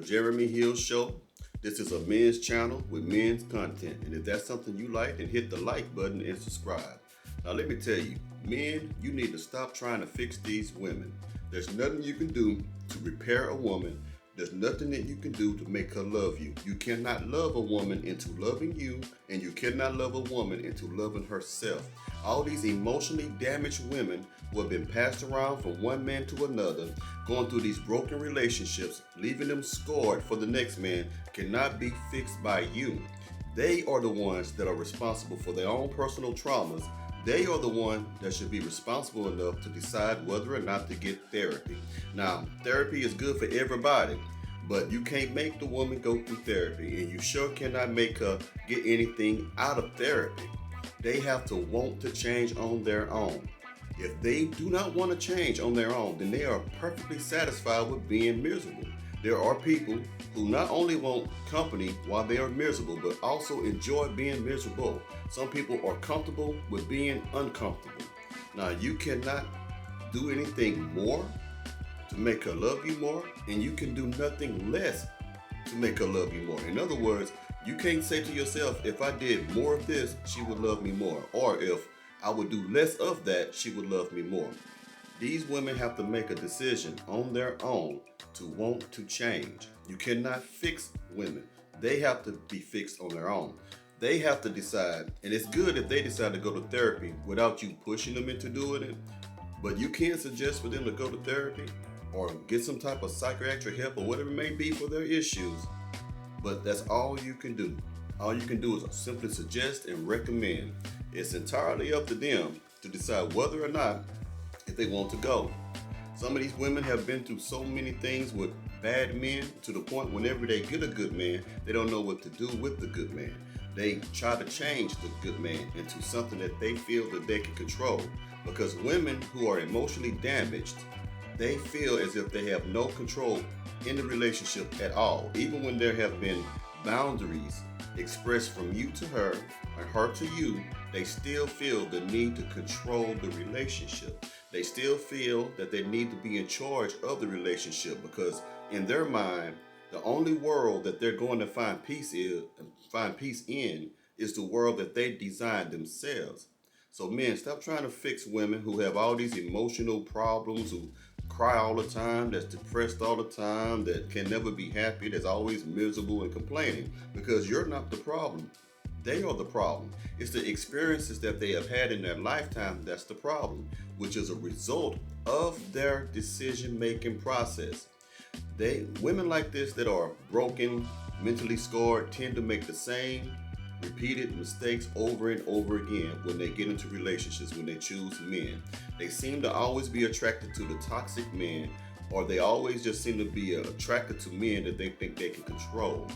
Jeremy Hill Show. This is a men's channel with men's content. And if that's something you like, then hit the like button and subscribe. Now, let me tell you, men, you need to stop trying to fix these women. There's nothing you can do to repair a woman. There's nothing that you can do to make her love you. You cannot love a woman into loving you, and you cannot love a woman into loving herself. All these emotionally damaged women who have been passed around from one man to another, going through these broken relationships, leaving them scarred for the next man, cannot be fixed by you. They are the ones that are responsible for their own personal traumas. They are the one that should be responsible enough to decide whether or not to get therapy. Now, therapy is good for everybody, but you can't make the woman go through therapy, and you sure cannot make her get anything out of therapy. They have to want to change on their own. If they do not want to change on their own, then they are perfectly satisfied with being miserable. There are people who not only want company while they are miserable, but also enjoy being miserable. Some people are comfortable with being uncomfortable. Now, you cannot do anything more to make her love you more, and you can do nothing less to make her love you more. In other words, you can't say to yourself, if I did more of this, she would love me more. Or if I would do less of that, she would love me more. These women have to make a decision on their own to want to change. You cannot fix women. They have to be fixed on their own. They have to decide, and it's good if they decide to go to therapy without you pushing them into doing it, but you can suggest for them to go to therapy or get some type of psychiatric help or whatever it may be for their issues, but that's all you can do. All you can do is simply suggest and recommend. It's entirely up to them to decide whether or not if they want to go. Some of these women have been through so many things with bad men to the point whenever they get a good man, they don't know what to do with the good man. They try to change the good man into something that they feel that they can control. Because women who are emotionally damaged, they feel as if they have no control in the relationship at all. Even when there have been boundaries expressed from you to her and her to you, they still feel the need to control the relationship. They still feel that they need to be in charge of the relationship because in their mind, the only world that they're going to find peace in is the world that they designed themselves. So men, stop trying to fix women who have all these emotional problems, who cry all the time, that's depressed all the time, that can never be happy, that's always miserable and complaining, because you're not the problem. They are the problem. It's the experiences that they have had in their lifetime that's the problem, which is a result of their decision-making process. Women like this that are broken, mentally scarred, tend to make the same repeated mistakes over and over again when they get into relationships, when they choose men. They seem to always be attracted to the toxic men, or they always just seem to be attracted to men that they think they can control.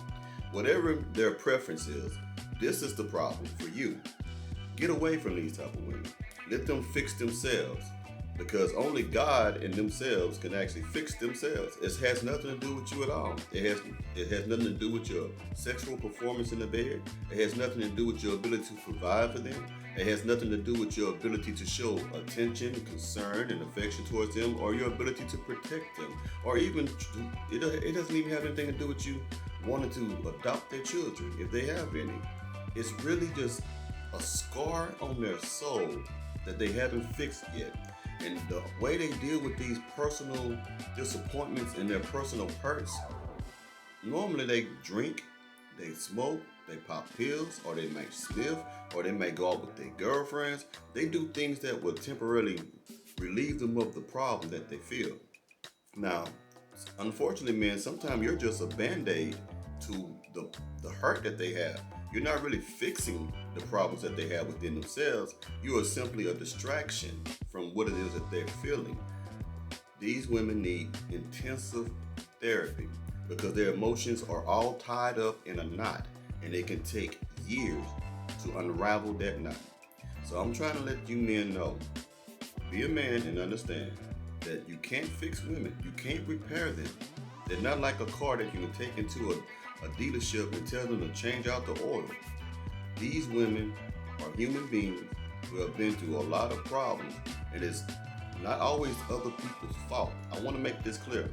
Whatever their preference is, this is the problem for you. Get away from these type of women. Let them fix themselves, because only God and themselves can actually fix themselves. It has nothing to do with you at all. It has nothing to do with your sexual performance in the bed. It has nothing to do with your ability to provide for them. It has nothing to do with your ability to show attention, concern, and affection towards them, or your ability to protect them, or even it doesn't even have anything to do with you wanting to adopt their children if they have any. It's really just a scar on their soul that they haven't fixed yet. And the way they deal with these personal disappointments and their personal hurts, normally they drink, they smoke, they pop pills, or they may sniff, or they may go out with their girlfriends. They do things that will temporarily relieve them of the problem that they feel. Now, unfortunately, men, sometimes you're just a band-aid to the hurt that they have. You're not really fixing the problems that they have within themselves. You are simply a distraction from what it is that they're feeling. These women need intensive therapy because their emotions are all tied up in a knot, and it can take years to unravel that knot. So I'm trying to let you men know, be a man and understand that you can't fix women. You can't repair them. They're not like a car that you can take into a dealership and tell them to change out the oil. These women are human beings who have been through a lot of problems, and it's not always other people's fault. I want to make this clear.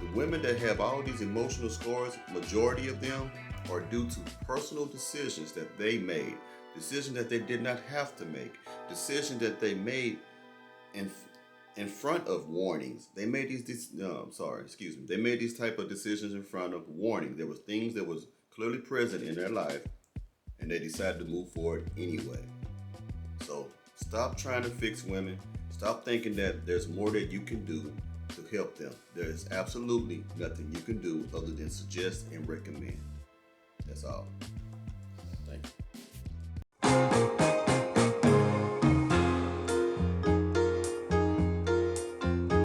The women that have all these emotional scars, majority of them are due to personal decisions that they made, decisions that they did not have to make, decisions that they made in in front of warnings. They made these no, I'm sorry, excuse me. They made these type of decisions in front of warning. There was things that was clearly present in their life, and they decided to move forward anyway. So stop trying to fix women. Stop thinking that there's more that you can do to help them. There is absolutely nothing you can do other than suggest and recommend. That's all.